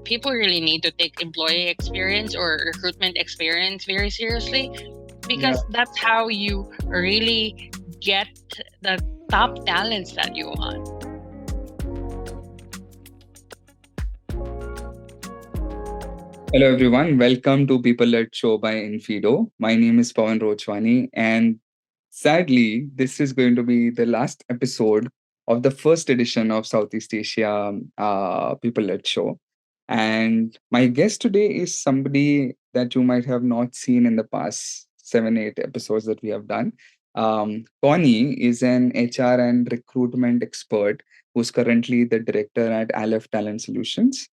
people really need to take employee experience or recruitment experience very seriously, because that's how you really get the top talents that you want. Hello, everyone. Welcome to People Led Show by Infido. My name is Pawan Rochwani, and sadly, this is going to be the last episode of the first edition of Southeast Asia People Led Show. And my guest today is somebody that you might have not seen in the past 7, 8 episodes that we have done. Connie is an HR and recruitment expert who's currently the director at Aleph Talent Solutions.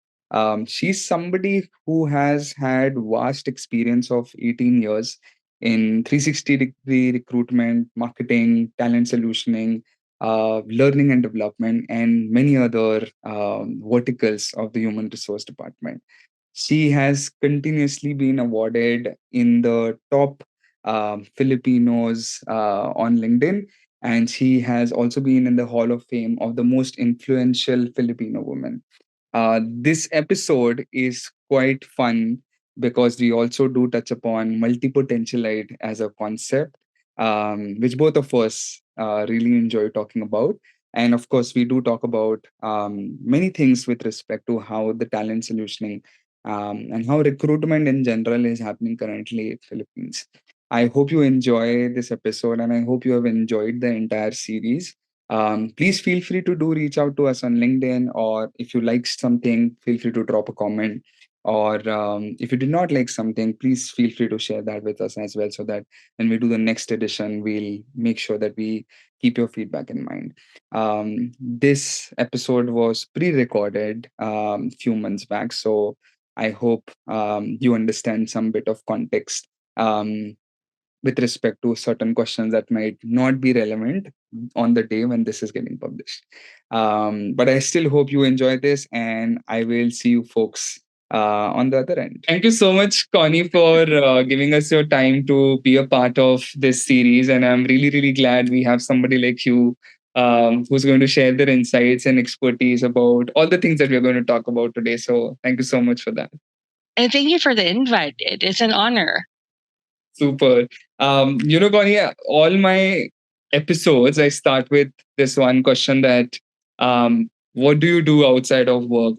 She's somebody who has had vast experience of 18 years in 360-degree recruitment, marketing, talent solutioning, learning and development, and many other verticals of the human resource department. She has continuously been awarded in the top Filipinos on LinkedIn, and she has also been in the Hall of Fame of the most influential Filipino women. This episode is quite fun because we also do touch upon multi-potentialite as a concept, which both of us really enjoy talking about. And of course, we do talk about many things with respect to how the talent solutioning and how recruitment in general is happening currently in Philippines. I hope you enjoy this episode and I hope you have enjoyed the entire series. Please feel free to do reach out to us on LinkedIn, or if you like something, feel free to drop a comment. Or if you did not like something, please feel free to share that with us as well, so that when we do the next edition, we'll make sure that we keep your feedback in mind. This episode was pre-recorded few months back, so I hope you understand some bit of context. With respect to certain questions that might not be relevant on the day when this is getting published. But I still hope you enjoy this, and I will see you folks on the other end. Thank you so much, Connie, for giving us your time to be a part of this series. And I'm really, really glad we have somebody like you who's going to share their insights and expertise about all the things that we're going to talk about today. So thank you so much for that. And thank you for the invite. It is an honor. Super. Connie, all my episodes, I start with this one question that what do you do outside of work?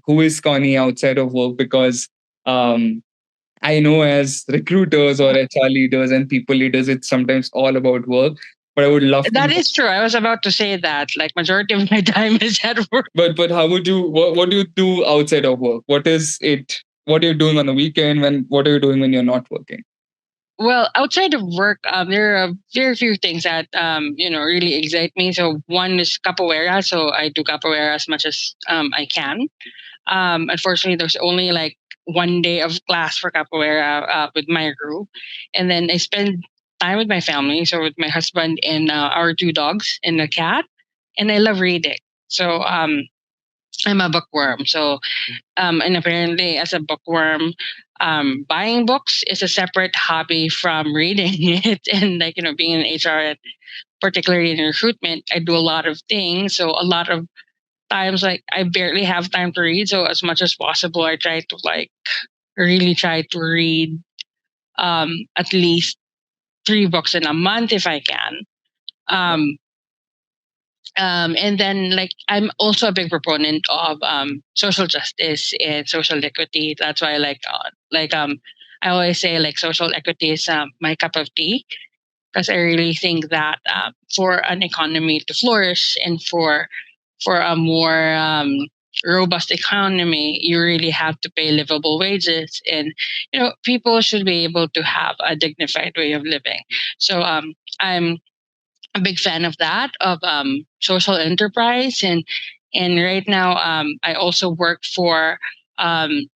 Who is Connie outside of work? Because I know as recruiters or HR leaders and people leaders, it's sometimes all about work. But I would love That is true. I was about to say that. Like, majority of my time is at work. But how would you what do you do outside of work? What is it? What are you doing on the weekend? What are you doing when you're not working? Well, outside of work, there are very few things that really excite me. So one is capoeira. So I do capoeira as much as I can. Unfortunately, there's only like one day of class for capoeira with my group, and then I spend time with my family. So with my husband and our two dogs and a cat, and I love reading. So I'm a bookworm. So and apparently, as a bookworm, buying books is a separate hobby from reading it. And like being in HR, and particularly in recruitment, I do a lot of things. So a lot of times, like I barely have time to read. So as much as possible, I try to really try to read at least 3 books in a month if I can. Um, and then like I'm also a big proponent of social justice and social equity. That's why I always say like social equity is my cup of tea, because I really think that for an economy to flourish and for a more robust economy, you really have to pay livable wages, and people should be able to have a dignified way of living. So I'm a big fan of that, of social enterprise. And right now I also work um,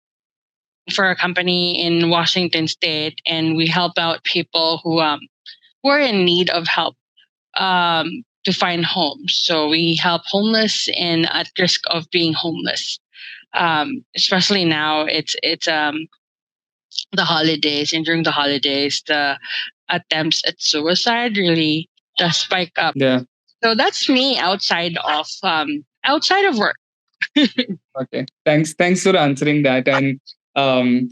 for a company in Washington State, and we help out people who are in need of help to find homes. So we help homeless and at risk of being homeless. Especially now, it's the holidays, and during the holidays, the attempts at suicide really does spike up. Yeah. So that's me outside of work. Okay. Thanks for answering that. And um,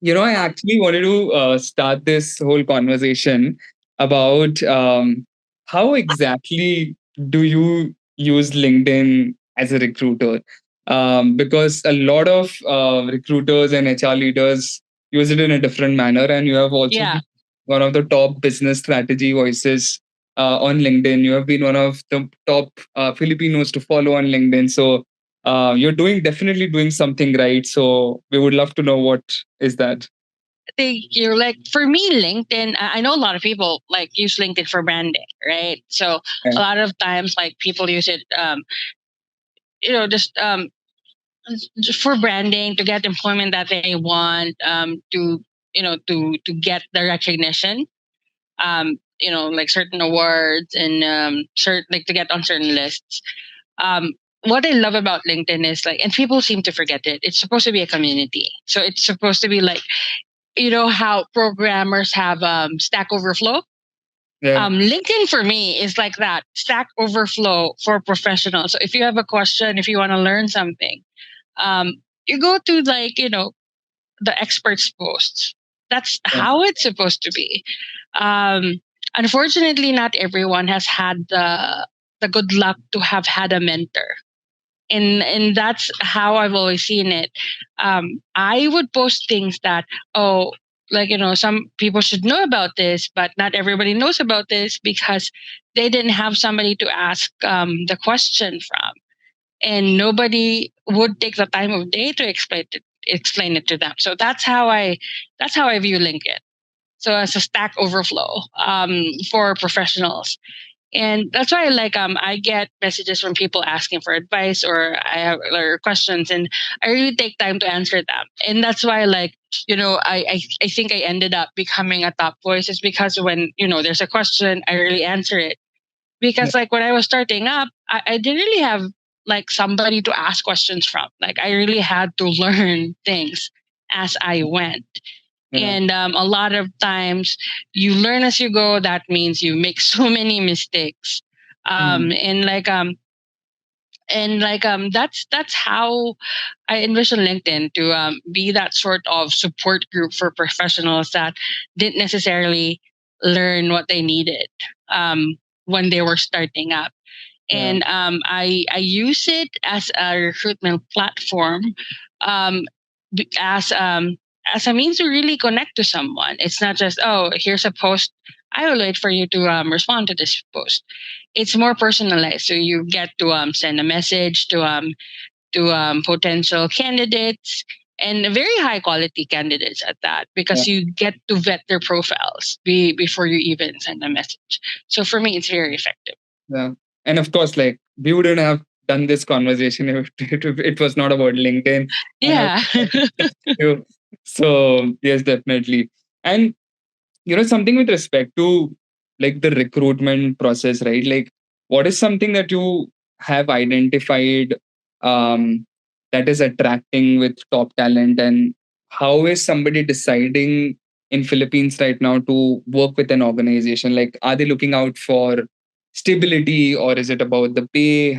I actually wanted to start this whole conversation about how exactly do you use LinkedIn as a recruiter? Because a lot of recruiters and HR leaders use it in a different manner, and you have also Yeah. been one of the top business strategy voices on LinkedIn. You have been one of the top Filipinos to follow on LinkedIn. So you're definitely doing something right. So we would love to know what is that. Thank you. Like for me, LinkedIn, I know a lot of people like use LinkedIn for branding, right? So Yeah, a lot of times like people use it just just for branding to get employment that they want, to to get the recognition, like certain awards and certain like to get on certain lists. What I love about LinkedIn is like, and people seem to forget it. It's supposed to be a community, so it's supposed to be like, how programmers have Stack Overflow. yeah, LinkedIn for me is like that Stack Overflow for professionals. So if you have a question, if you want to learn something, you go to like the experts posts. That's yeah, how it's supposed to be. Um, Unfortunately, not everyone has had the good luck to have had a mentor, and that's how I've always seen it. I would post things that, oh, like some people should know about this, but not everybody knows about this because they didn't have somebody to ask the question from, and nobody would take the time of day to explain it to them. So that's how I view LinkedIn. So as a Stack Overflow for professionals, and that's why I get messages from people asking for advice, or I have or questions, and I really take time to answer them. And that's why I think I ended up becoming a top voice is because when there's a question, I really answer it. yeah, Because like when I was starting up, I didn't really have like somebody to ask questions from. Like I really had to learn things as I went. yeah, And a lot of times you learn as you go. That means you make so many mistakes. mm, That's how I envision LinkedIn to be that sort of support group for professionals that didn't necessarily learn what they needed when they were starting up. yeah, And I use it as a recruitment platform, um, as a means to really connect to someone. It's not just, oh, here's a post. I will wait for you to respond to this post. It's more personalized, so you get to send a message to potential candidates, and very high quality candidates at that, yeah, because you get to vet their profiles before you even send a message. So for me, it's very effective. yeah. And of course, like we wouldn't have done this conversation if it was not about LinkedIn. And I Yeah. you. So yes, definitely. And something with respect to like the recruitment process, right? Like what is something that you have identified um, that is attracting with top talent, and how is somebody deciding in Philippines right now to work with an organization? Like are they looking out for stability, or is it about the pay?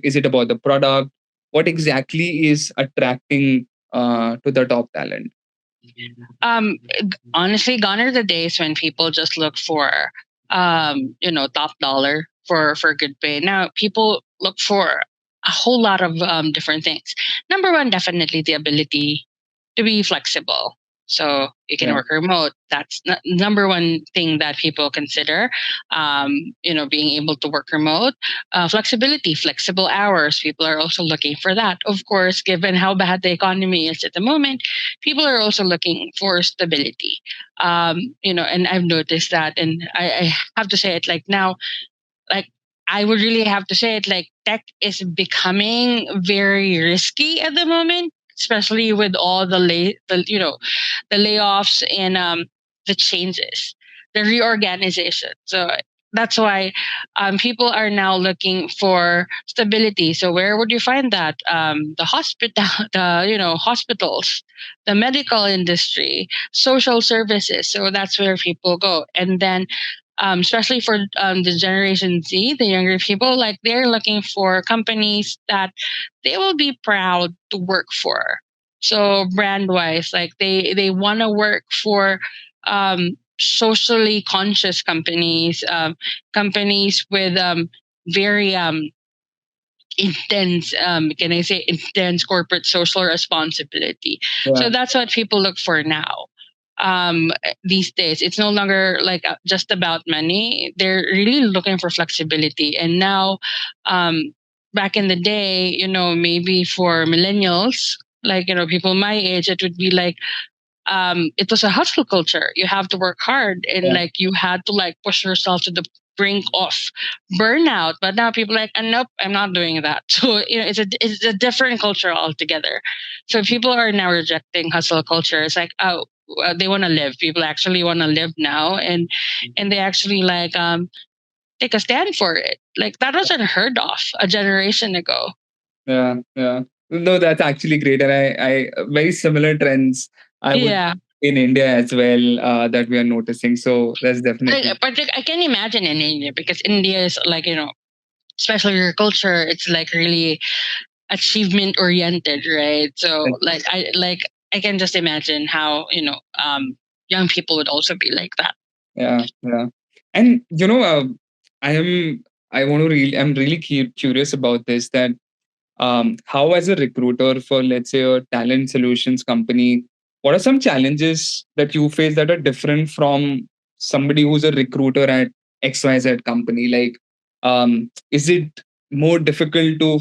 Is it about the product? What exactly is attracting to the top talent? Honestly, gone are the days when people just look for top dollar for good pay. Now people look for a whole lot of different things. Number one, definitely the ability to be flexible. So you can Yeah, work remote. That's number one thing that people consider. Being able to work remote, flexibility, flexible hours. People are also looking for that. Of course, given how bad the economy is at the moment, people are also looking for stability. And I've noticed that, and I have to say it like now, like I would really have to say it like tech is becoming very risky at the moment, especially with all the layoffs and the changes, the reorganization. So that's why people are now looking for stability. So where would you find that? The hospital, the hospitals, the medical industry, social services. So that's where people go, and then especially for the Generation Z, the younger people, like they're looking for companies that they will be proud to work for. So brand wise, like they want to work for socially conscious companies, companies with very intense, can I say intense corporate social responsibility. Yeah. So that's what people look for now. These days, it's no longer like just about money. They're really looking for flexibility. And now, back in the day, maybe for millennials, like, people my age, it would be like, it was a hustle culture. You have to work hard and Yeah. like you had to like push yourself to the brink of burnout. But now people are like, nope, I'm not doing that. So it's a different culture altogether. So people are now rejecting hustle culture. It's like, oh, they want to live. People actually want to live now, and they actually like take a stand for it. Like that was unheard of a generation ago. Yeah, yeah. No, that's actually great, and I very similar trends. I would Yeah. in India as well that we are noticing. So that's definitely But I can imagine in India because India is like, especially your culture, it's like really achievement oriented, right? So I can just imagine how young people would also be like that. yeah, yeah. And I am I want to really I'm really curious about this that how as a recruiter for let's say a talent solutions company, what are some challenges that you face that are different from somebody who's a recruiter at XYZ company? Like, is it more difficult to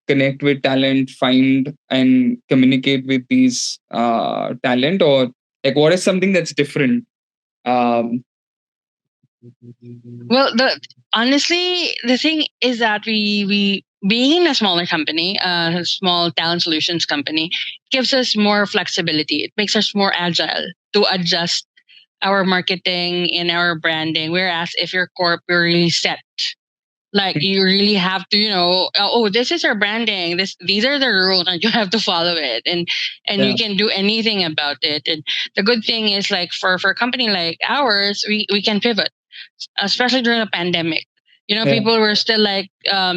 connect with talent, find and communicate with these talent, or like what is something that's different? um, Well, the honestly, the thing is that we being a smaller company, a small talent solutions company, gives us more flexibility. It makes us more agile to adjust our marketing and our branding. Whereas if you're corp, you're really set. Like you really have to, oh, this is our branding. These are the rules, and you have to follow it, and you yeah, can do anything about it. And the good thing is, like for a company like ours, we can pivot, especially during a pandemic. yeah, People were still like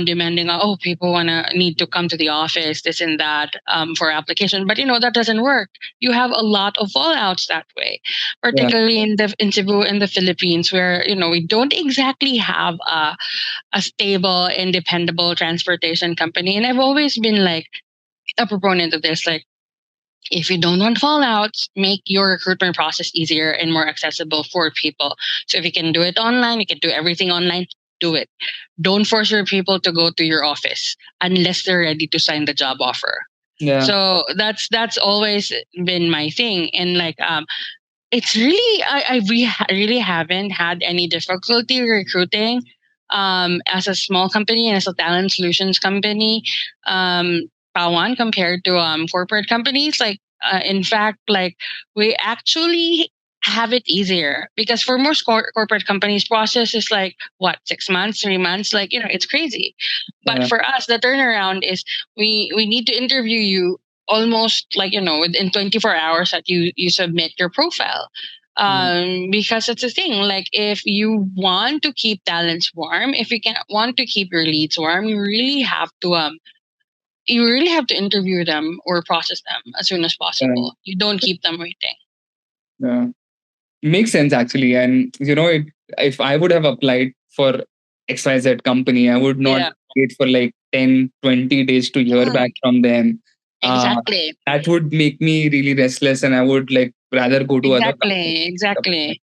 demanding, oh, people wanna need to come to the office, this and that, for application. But that doesn't work. You have a lot of fallouts that way, yeah, particularly in Cebu in the Philippines, where we don't exactly have a stable and dependable transportation company. And I've always been like a proponent of this. Like, if you don't want fallouts, make your recruitment process easier and more accessible for people. So if you can do it online, you can do everything online, do it. Don't force your people to go to your office unless they're ready to sign the job offer. yeah, So that's always been my thing. And like it's really really haven't had any difficulty recruiting as a small company and as a talent solutions company, um Pawan, compared to corporate companies. Like in fact, like we actually have it easier because for most corporate companies, process is like what, 6 months, 3 months, like it's crazy. But yeah, for us, the turnaround is we need to interview you almost like within 24 hours that you submit your profile, yeah, because it's a thing. Like if you want to keep talents warm, if you can want to keep your leads warm, you really have to interview them or process them as soon as yeah. possible. You don't keep them waiting. Yeah. Makes sense actually. And if I would have applied for XYZ company, I would not Yeah. wait for like 10, 20 days to hear Mm, back from them. Uh, exactly. that would make me really restless and I would like rather go to other Exactly. companies. Exactly.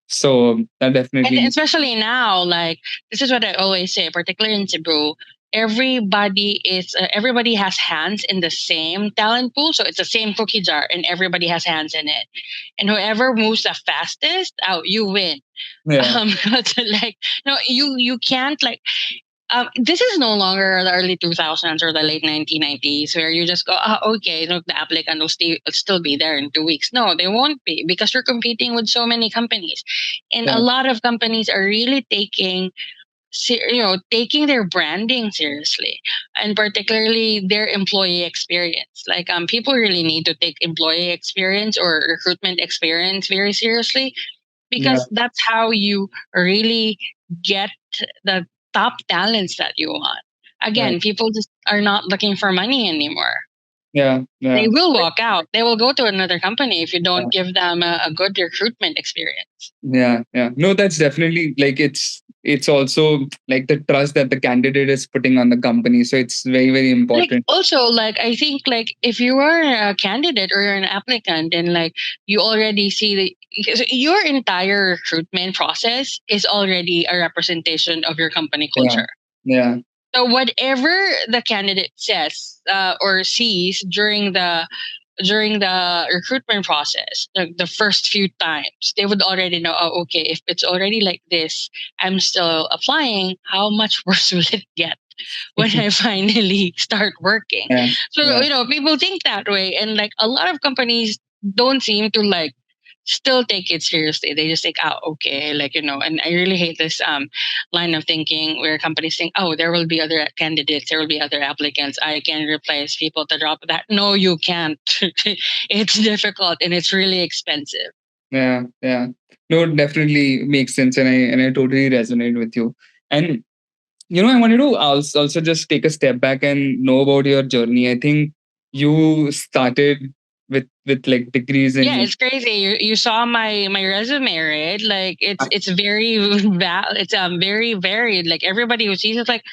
So that And definitely, especially now, like this is what I always say, particularly in Cebu, everybody has hands in the same talent pool, so it's the same cookie jar, and everybody has hands in it. And whoever moves the fastest out, you win. yeah, But like no, you can't like. This is no longer the early 2000s or the late 1990s where you just go, okay, look, the applicant will still be there in 2 weeks. No, they won't be because you're competing with so many companies. And a yeah, lot of companies are really taking their branding seriously, and particularly their employee experience. Like people really need to take employee experience or recruitment experience very seriously, Yeah. because that's how you really get the top talents that you want. Yeah. Again, people just are not looking for money anymore. Yeah. They Yeah. will walk out. They will go to another company if you Yeah. don't give them a good recruitment experience. Yeah, yeah. No, that's definitely like it's also like the trust that the candidate is putting on the company. So it's very, very Like important. also, like I think, like if you are a candidate or you're an applicant and like you already see the, because your entire recruitment process is already a representation of your company Yeah. culture. Yeah. So whatever the candidate says or sees during the recruitment process, the first few times, they would already know, oh, okay, if it's already like this, I'm still applying. How much worse will it get when I finally start working? Yeah. So, Yeah. people think that way. And like a lot of companies don't seem to like still take it seriously. They just think, oh, okay, like, and I really hate this line of thinking where companies think, oh, there will be other candidates, there will be other applicants. I can replace people to drop that. No, you can't. It's difficult and it's really expensive. Yeah. Yeah. No, it definitely makes sense, and I totally resonate with you. And I wanted to also just take a step back and know about your journey. I think you started with like degrees Yeah, in. it's crazy. You saw my resume, right? Like it's very it's very varied. Like everybody who sees it's like,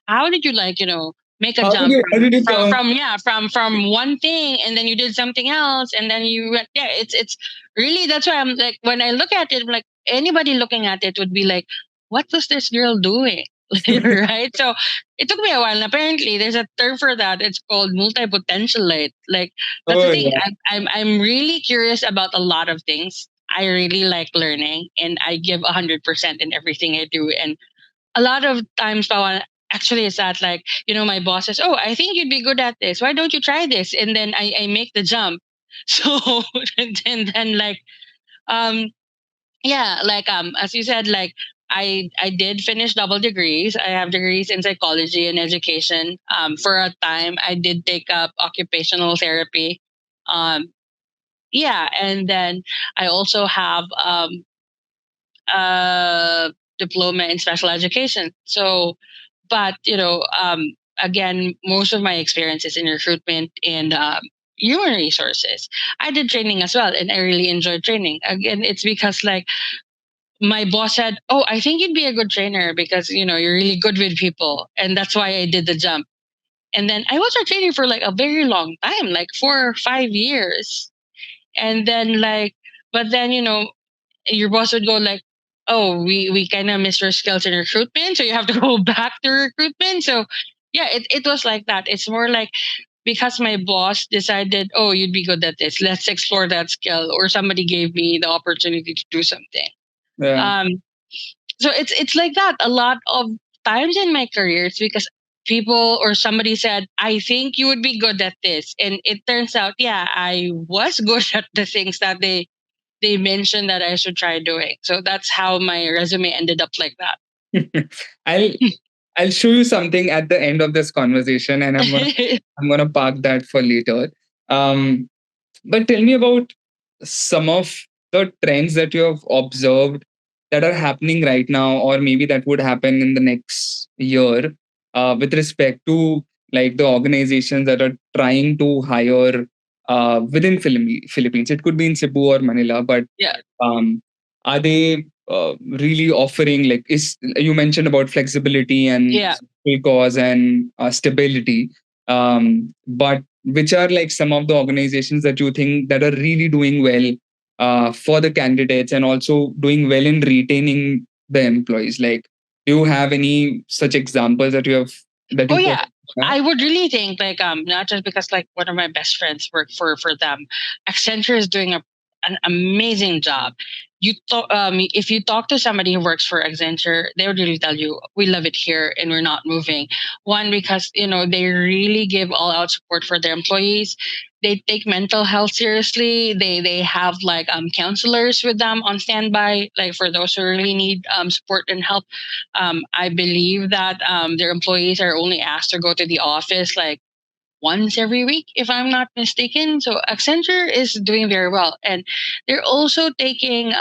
how did you like make a jump How did you come? from one thing and then you did something else and then you went, yeah, it's really, that's why I'm like, when I look at it, I'm like, anybody looking at it would be like, what was this girl doing? Right, so it took me a while, and apparently there's a term for that. It's called multi-potentialite. Like, that's the Oh thing. yeah. I'm really curious about a lot of things. I really like learning and I give 100% in everything I do. And a lot of times, Pawan, actually it's that, like, my boss says, oh, I think you'd be good at this. Why don't you try this? And then I make the jump. So and then like um yeah, like as you said, like I did finish double degrees. I have degrees in psychology and education. For a time I did take up occupational therapy. Um yeah, and then I also have a diploma in special education. So, but again, most of my experience is in recruitment and human resources. I did training as well, and I really enjoyed training. Again, it's because like my boss said, "Oh, I think you'd be a good trainer because you're really good with people," and that's why I did the jump. And then I was a trainer for like a very long time, like 4 or 5 years, and then like, but then your boss would go like, "Oh, we kind of miss your skills in recruitment, so you have to go back to recruitment." So yeah, it was like that. It's more like because my boss decided, "Oh, you'd be good at this. Let's explore that skill," or somebody gave me the opportunity to do something. Yeah. Um, so it's like that. A lot of times in my career, it's because people or somebody said, "I think you would be good at this," and it turns out, yeah, I was good at the things that they mentioned that I should try doing. So that's how my resume ended up like that. I'll I'll show you something at the end of this conversation, and I'm gonna park that for later. Um, but tell me about some of the trends that you have observed that are happening right now, or maybe that would happen in the next year, with respect to like the organizations that are trying to hire within Philippines. It could be in Cebu or Manila, but Yeah. um, are they really offering, like, is you mentioned about flexibility and Yeah. social cause and stability, but which are like some of the organizations that you think that are really doing well for the candidates and also doing well in retaining the employees? Like, do you have any such examples that you have that Oh you yeah. have? I would really think like not just because like one of my best friends work for them. Accenture is doing an amazing job. If you talk to somebody who works for Accenture, they would really tell you we love it here and we're not moving. One, because they really give all out support for their employees. They take mental health seriously. They have like counselors with them on standby, like for those who really need support and help. I believe that their employees are only asked to go to the office like once every week, if I'm not mistaken. So Accenture is doing very well, and they're also taking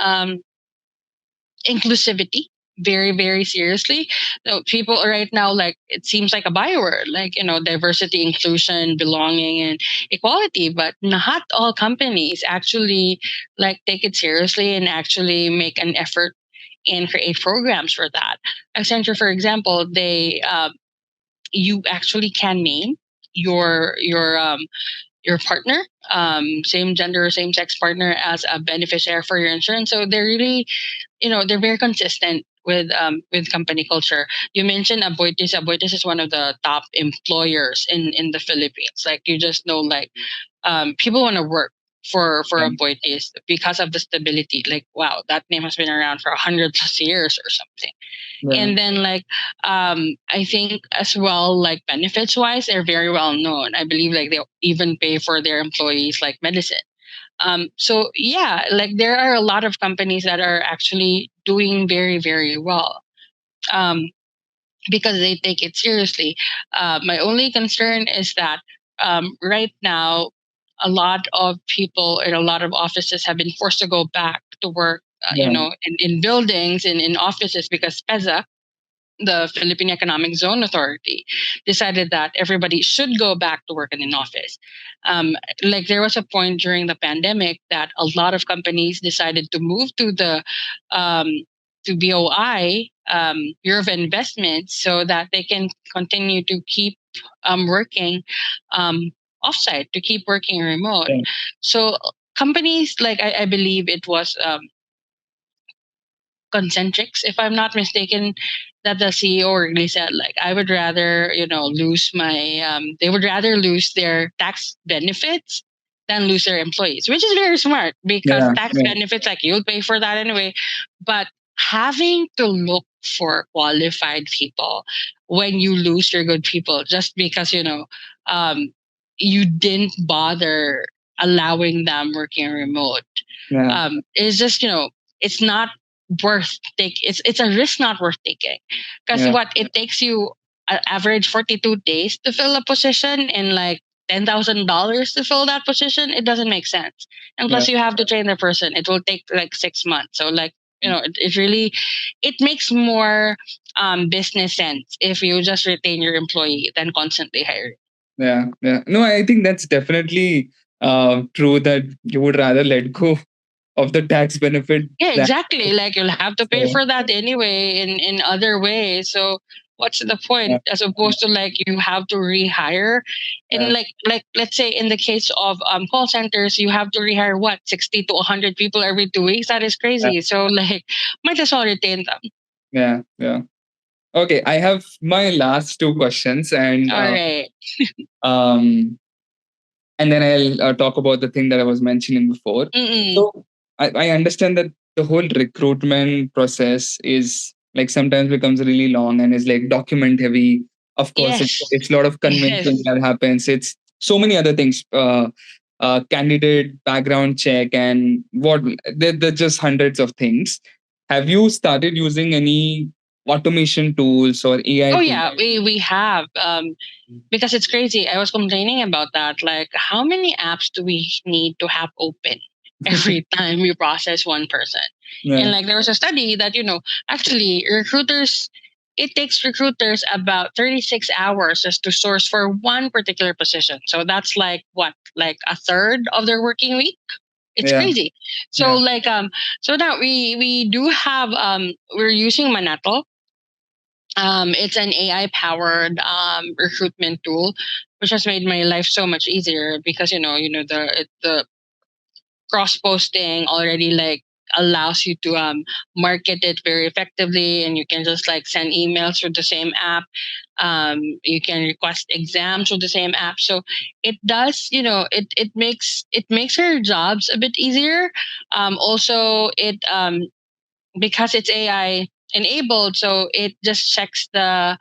inclusivity very, very seriously. So people right now, like, it seems like a byword, like, diversity, inclusion, belonging, and equality. But not all companies actually like take it seriously and actually make an effort and create programs for that. Accenture, for example, they you actually can name your partner, same gender, same sex partner, as a beneficiary for your insurance. So they're really, they're very consistent with company culture. You mentioned Aboitiz. Aboitiz is one of the top employers in the Philippines. Like, you just know, like, people want to work for Yeah. Aboitiz because of the stability. Like, wow, that name has been around for 100 plus years or something. Yeah. And then, like, I think as well, like, benefits wise, they're very well known. I believe, like, they even pay for their employees like medicine. So yeah, like, there are a lot of companies that are actually doing very, very well, um, because they take it seriously. My only concern is that, right now, a lot of people in a lot of offices have been forced to go back to work, Yeah. in buildings and in offices, because PEZA, the Philippine Economic Zone Authority, decided that everybody should go back to work in an office. Like, there was a point during the pandemic that a lot of companies decided to move um, to BOI, Bureau of Investments, so that they can continue to keep working um, offsite, to keep working remote. Yeah. So companies, like, I believe it was Concentrics, if I'm not mistaken, that the CEO really said, like, I would rather, lose my, they would rather lose their tax benefits than lose their employees, which is very smart, because Yeah. tax Yeah. benefits, like, you'll pay for that anyway. But having to look for qualified people when you lose your good people just because, um, you didn't bother allowing them working remote, Yeah. is just, it's not worth take it's a risk not worth taking, because Yeah. what it takes you, average 42 days to fill a position, and like $10,000 to fill that position. It doesn't make sense. And Yeah. plus, you have to train the person. It will take like 6 months. So, like, it really, it makes more business sense if you just retain your employee than constantly hire. Yeah. Yeah. No, I think that's definitely true that you would rather let go of the tax benefit Yeah, than exactly. Like, you'll have to pay so. for that anyway in other ways. So what's the Yeah. point, as opposed to, like, you have to rehire, and Yeah. like let's say in the case of call centers, you have to rehire what, 60 to 100 people every 2 weeks. That is Yeah. crazy. So, like, might as well retain them. Yeah. Yeah. Okay, I have my last two questions, and All right. um, and then I'll talk about the thing that I was mentioning before. Mm-mm. So I understand that the whole recruitment process is like sometimes becomes really long and is like document heavy. Of course, Yes. it's a lot of convincing Yes. that happens. It's so many other things. Candidate background check and what they're just hundreds of things. Have you started using any automation tools or AI Oh tools? yeah, we have, because it's crazy. I was complaining about that. Like, how many apps do we need to have open every time we process one person? And Yeah, like, there was a study that, actually, recruiters, it takes recruiters about 36 hours just to source for one particular position. So that's like what, like a third of their working week. It's yeah, crazy. So, yeah, like, so now we do have, we're using Manato. It's an AI powered recruitment tool, which has made my life so much easier, because, the cross posting already, like, allows you to market it very effectively, and you can just, like, send emails through the same app. You can request exams through the same app. So it does, it makes our jobs a bit easier. Also, it because it's AI enabled, so it just checks the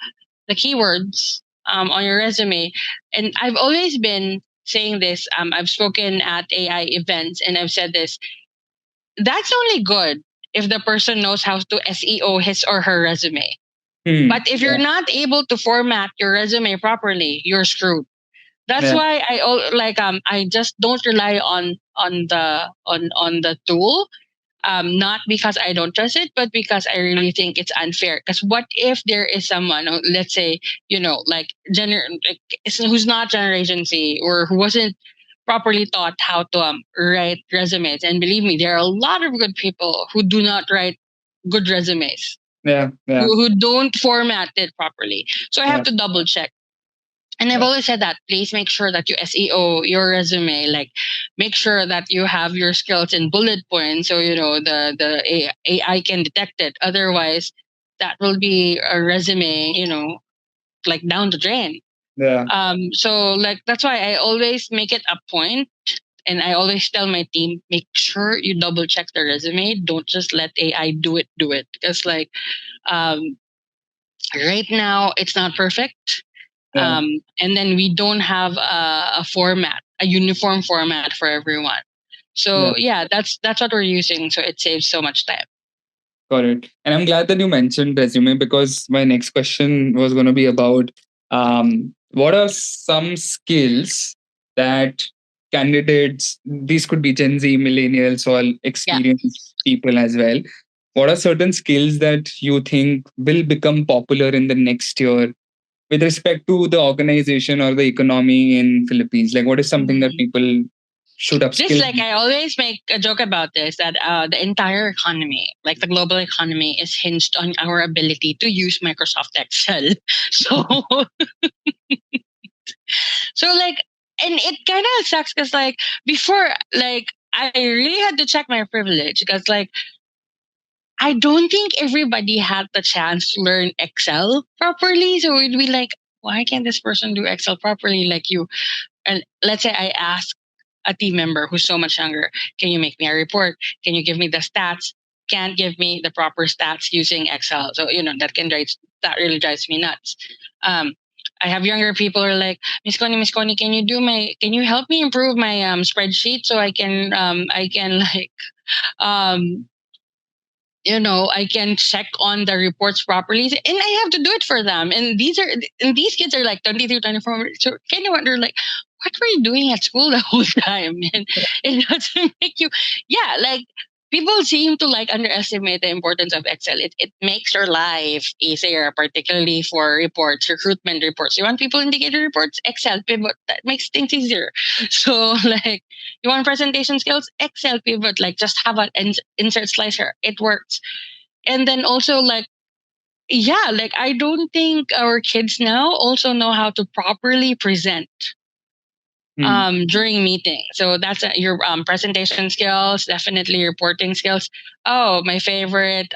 keywords on your resume. And I've always been saying this. I've spoken at AI events, and I've said this. That's only good if the person knows how to SEO his or her resume. hmm, But if you're yeah, not able to format your resume properly, you're screwed. That's yeah, why I just don't rely on the tool. Not because I don't trust it, but because I really think it's unfair. Because what if there is someone, let's say, like like, who's not Generation Z or who wasn't properly taught how to write resumes? And believe me, there are a lot of good people who do not write good resumes, Yeah, yeah, who don't format it properly. So I have yeah, to double check. And I've yeah, always said that please make sure that you SEO your resume, like make sure that you have your skills in bullet points so the AI can detect it. Otherwise, that will be a resume, like down the drain. yeah, So like that's why I always make it a point, and I always tell my team, make sure you double check the resume. Don't just let AI do it. Because like um right now it's not perfect, yeah, and then we don't have a format, a uniform format for everyone. yeah. So yeah, that's what we're using. So it saves so much time. Got it. And I'm glad that you mentioned resume because my next question was going to be about what are some skills that candidates, these could be Gen Z, millennials, or Yeah. experienced people as well. What are certain skills that you think will become popular in the next year with respect to the organization or the economy in Philippines? Like, what is something that Mhm. people should This, upskill? like, I always make a joke about this, that the entire economy, like the global economy, is hinged on our ability to use Microsoft Excel. So so like, and it kind of sucks because like before, like I really had to check my privilege because like I don't think everybody had the chance to learn Excel properly. So it'd be like, why can't this person do Excel properly like you? And let's say I ask a team member who's so much younger, can you make me a report? Can you give me the stats? Can't give me the proper stats using Excel. So, that really drives me nuts. Um, I have younger people who are like, Miss Connie, can you help me improve my spreadsheet so I can like, um, I can check on the reports properly, and I have to do it for them. And these kids are like 23, 24. So kind of wonder like, what were you doing at school the whole time? And it doesn't make you, yeah, like people seem to like underestimate the importance of Excel. It makes your life easier, particularly for reports, recruitment reports. You want people indicator reports, Excel pivot, that makes things easier. So like, you want presentation skills, Excel pivot, like just have an insert slicer. It works. And then also like, yeah, like I don't think our kids now also know how to properly present Hmm. during meeting. So that's your presentation skills, definitely reporting skills. Oh, my favorite,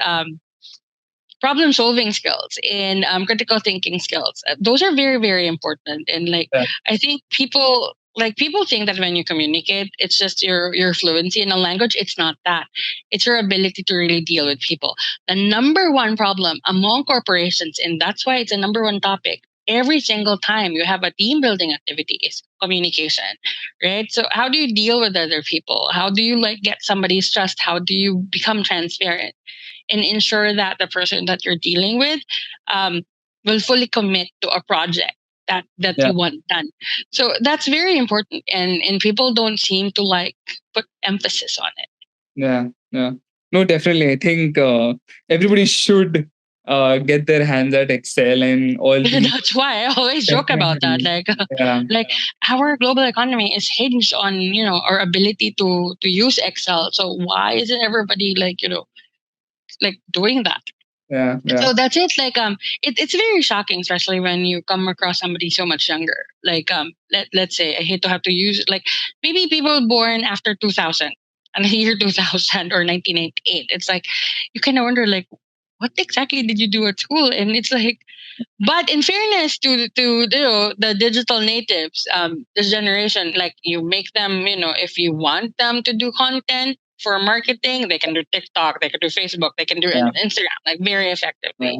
problem solving skills and critical thinking skills. Those are very, very important. And like, Yeah, I think people think that when you communicate, it's just your fluency in a language. It's not that. It's your ability to really deal with people. The number one problem among corporations, and that's why it's a number one topic. Every single time you have a team building activity is communication, right? So how do you deal with other people? How do you like get somebody's trust? How do you become transparent? And ensure that the person that you're dealing with um, will fully commit to a project that yeah, you want done. So that's very important, and people don't seem to like put emphasis on it. yeah, yeah. No, definitely. I think everybody should get their hands at Excel and all these. That's why I always joke about that. Definitely. Yeah, Like our global economy is hinged on our ability to use Excel. So why isn't everybody like like doing that? yeah, yeah, So that's it. Like it's very shocking, especially when you come across somebody so much younger. Like let's say I hate to have to use like maybe people born after 2000 and the year 2000 or 1998. It's like you kind of wonder like what exactly did you do at school? And it's like, but in fairness to the digital natives, this generation, like you make them, if you want them to do content for marketing, they can do TikTok, they can do Facebook, they can do yeah, Instagram, like very effectively.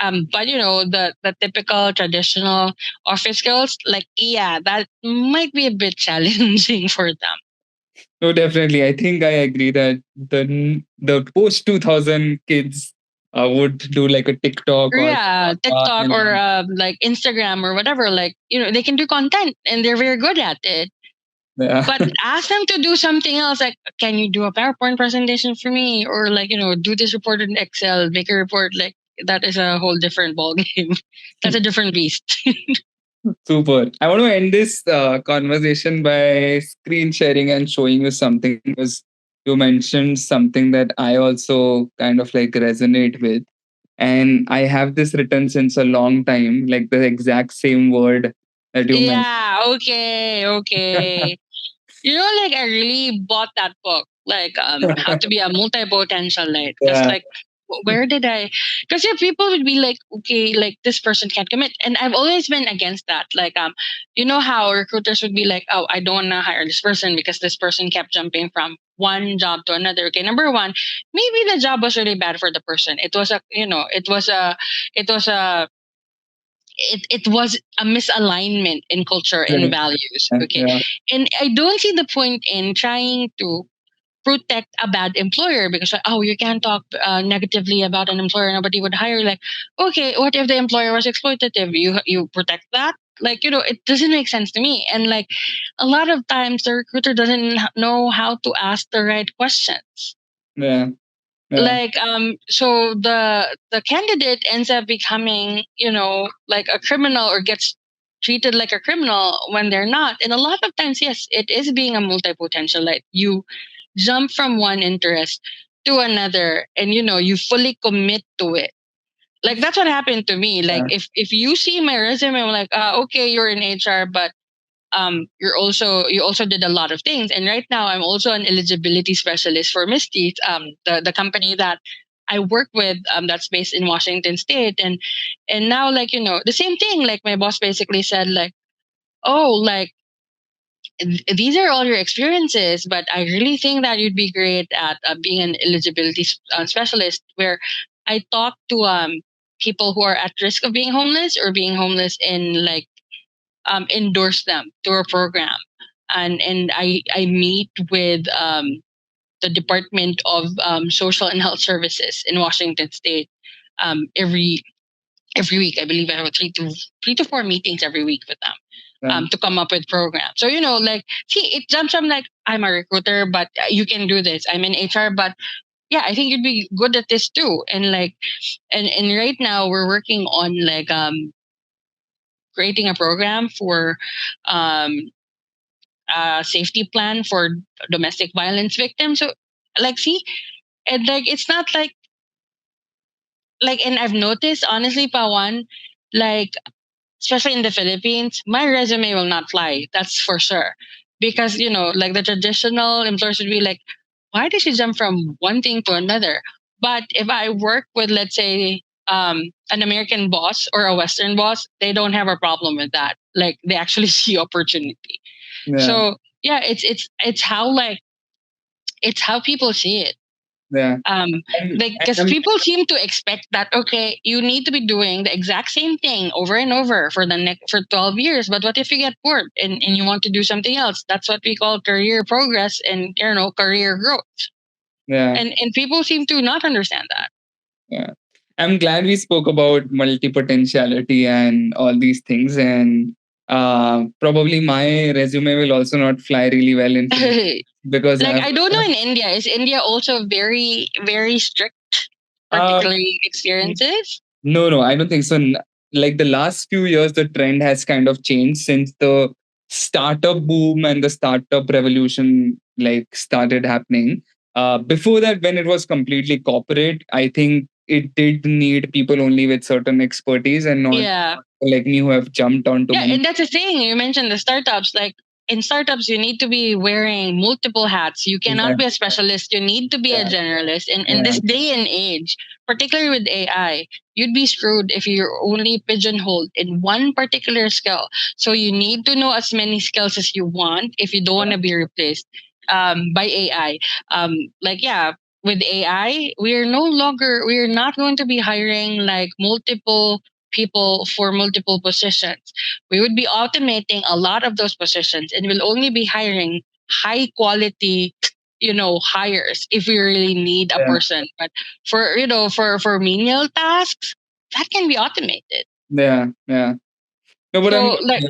yeah. But the typical traditional office skills, like yeah, that might be a bit challenging for them. No, definitely. I think I agree that the post 2000 kids would do like a TikTok or Yeah, TikTok or and like Instagram or whatever. Like they can do content and they're very good at it. Yeah. but ask them to do something else, like, can you do a PowerPoint presentation for me, or like, do this report in Excel, make a report. Like, that is a whole different ball game. That's a different beast. Super. I want to end this conversation by screen sharing and showing you something, because you mentioned something that I also kind of like resonate with. And I have this written since a long time, like the exact same word that you mentioned. Yeah, okay, okay. Like, I really bought that book, like, how to be a multi-potentialite. Because, Yeah. like, where did I? Because, yeah, people would be like, okay, like, this person can't commit, and I've always been against that. Like, how recruiters would be like, oh, I don't want to hire this person because this person kept jumping from one job to another. Okay, number one, maybe the job was really bad for the person. It was a misalignment in culture and Right. values. Yeah. Okay, Yeah. and I don't see the point in trying to protect a bad employer, because, like, oh, you can't talk negatively about an employer, nobody would hire you. Like, okay, what if the employer was exploitative? You protect that. Like, it doesn't make sense to me. And, like, a lot of times the recruiter doesn't know how to ask the right questions. Yeah. Yeah. Like, so the candidate ends up becoming, like a criminal, or gets treated like a criminal when they're not. And a lot of times, yes, it is being a multi-potential. Like, you jump from one interest to another, and you fully commit to it. Like, that's what happened to me. Like, Yeah. if you see my resume, I'm like, okay, you're in HR, but you also did a lot of things. And right now, I'm also an eligibility specialist for Misty, the company that I work with, that's based in Washington State. And now, like, the same thing. Like, my boss basically said, like, oh, like, these are all your experiences, but I really think that you'd be great at being an eligibility specialist, where I talk to people who are at risk of being homeless, or being homeless, and, like, endorse them to a program. And I meet with the Department of Social and Health Services in Washington State, every week. I believe I have three to four meetings every week with them, Yeah. to come up with programs. So, like, see, it jumps from, like, I'm a recruiter, but you can do this. I'm in HR, but yeah, I think you'd be good at this too. And, like, and right now we're working on, like, creating a program for um a safety plan for domestic violence victims. So, like, see, and, like, it's not like, and I've noticed, honestly, Pawan, like, especially in the Philippines, my resume will not fly. That's for sure. Because, like, the traditional employers would be like, why did she jump from one thing to another? But if I work with, let's say, an American boss or a Western boss, they don't have a problem with that. Like, they actually see opportunity. Yeah. So, yeah, it's how people see it. Yeah. um And, like, and because I'm people seem to expect that, okay, you need to be doing the exact same thing over and over for 12 years. But what if you get bored, and you want to do something else? That's what we call career progress, and, career growth. yeah. And people seem to not understand that. Yeah. I'm glad we spoke about multi-potentiality and all these things. And probably my resume will also not fly really well in Philippines, because Like, I've I don't know, in India, is India also very, very strict, uh, particularly experiences? no, no, I don't think so. Like the last few years, the trend has kind of changed since the startup boom and the startup revolution like started happening. Before that, when it was completely corporate, I think it did need people only with certain expertise, and not Yeah. like me who have jumped onto Yeah, many. and that's the thing. You mentioned the startups. Like, in startups, you need to be wearing multiple hats. You cannot be a Exactly. specialist. You need to be a Yeah, generalist. And in yeah, this day and age, particularly with AI, you'd be screwed if you're only pigeonholed in one particular skill. So you need to know as many skills as you want if you don't want to be replaced by AI. Like, yeah, with AI, we're not going to be hiring, like, multiple people for multiple positions. We would be automating a lot of those positions, and we'll only be hiring high quality, hires, if we really need a yeah, person. But for menial tasks, that can be automated. yeah, yeah. No, but I'm So, like,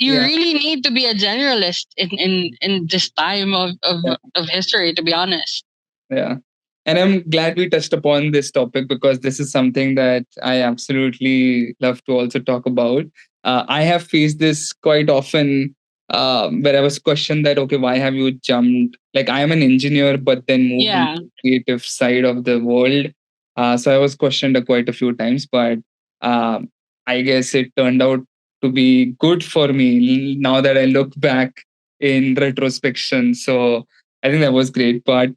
you Yeah. really need to be a generalist in this time Yeah. of history, to be honest. Yeah. And I'm glad we touched upon this topic because this is something that I absolutely love to also talk about. I have faced this quite often, where I was questioned that, okay, why have you jumped? Like, I am an engineer, but then moved into Yeah. the creative side of the world. So I was questioned quite a few times, but um, I guess it turned out to be good for me now that I look back in retrospection. So I think that was great. But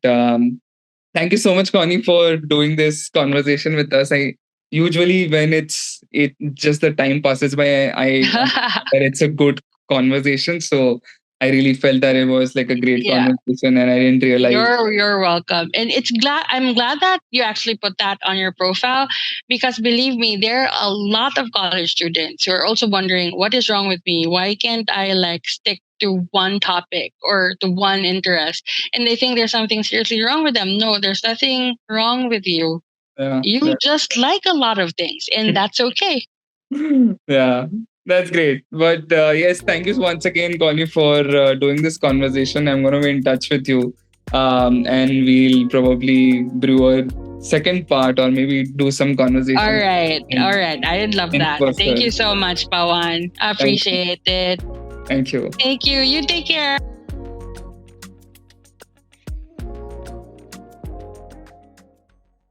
thank you so much, Connie, for doing this conversation with us. I usually when it just the time passes by, I understand that it's a good conversation. So I really felt that it was like a great Yeah. conversation, and I didn't realize. You're welcome. And I'm glad that you actually put that on your profile, because believe me, there are a lot of college students who are also wondering what is wrong with me? Why can't I like stick to one topic or to one interest? And they think there's something seriously wrong with them. No, there's nothing wrong with you. Yeah, You just like a lot of things, and that's okay. yeah, that's great. But yes, thank you once again, Connie, for doing this conversation. I'm going to be in touch with you. And we'll probably brew a second part or maybe do some All conversation right. in, All right. I'd love in that. Thank you person. so much, Pawan. I Thank, appreciate it. thank you. Thank you. You take care.